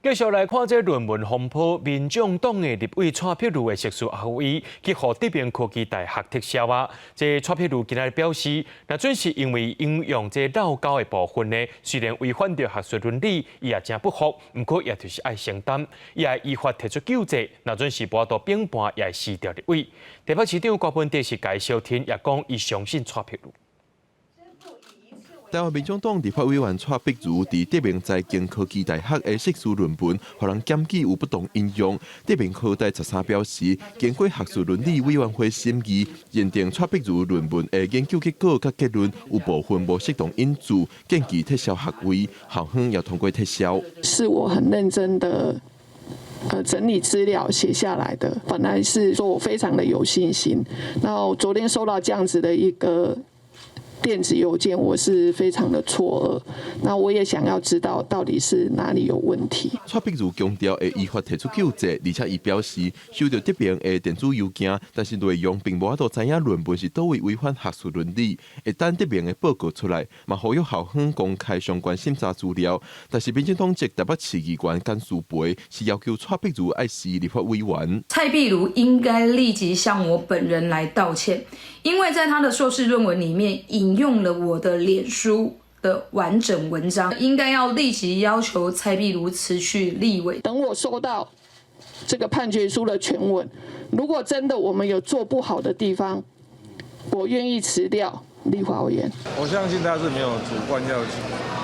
继续来看这论文风波，民众党的立委蔡碧如的硕士学位去予德明科技大学撤销啊。这蔡碧如今日表示，那准是因为应用这老高的部分呢，虽然违反着学术伦理，伊也真不服，不过也就是爱承担，伊也依法提出救济，那准是无到并盘也撕掉立委。台北市长郭文德是介绍天也讲，伊相信蔡碧如。台湾民众党立法委员蔡碧如伫德明财经科技大学的硕士论文，互人检举有不当引用。德明科大13表示，经过学术伦理委员会审议，认定蔡碧如论文的研究结果甲结论有部分无适当因子，建议撤销学位。校方也通过撤销。是我很认真的。整理资料写下来的，本来是说我非常的有信心，然后昨天收到这样子的一个电子邮件，我是非常的错愕。那我也想要知道到底是哪里有问题。蔡碧如强调会依法提出救济，而且伊表示收到德明的电子邮件，但是内容并无法度知影论文是倒位违反学术伦理。一旦德明的报告出来，嘛呼吁校方公开相关审查资料。但是民进党籍台北市议员简书培是要求蔡碧如爱是立法委员。蔡碧如应该立即向我本人来道歉，因为在他的硕士论文里面引用了我的脸书的完整文章，应该要立即要求蔡碧如辞去立委。等我收到这个判决书的全文，如果真的我们有做不好的地方，我愿意辞掉立法委员。我相信他是没有主观要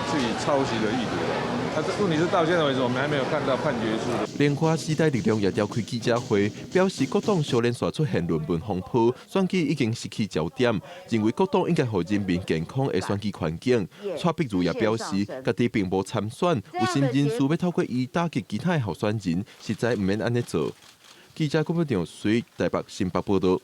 自己抄袭的意图的。问题是到现在为止，我们还没有看到判决书。莲花时代力量也召开记者会，表示国党小连续出现论文风波，选举已经失去焦点，认为国党应该让人民健康的选举环境。蔡碧如也表示，家己并无参选，有心人士要透过伊打击其他的候选人，实在唔免安尼做。记者郭文良随台北新北报道。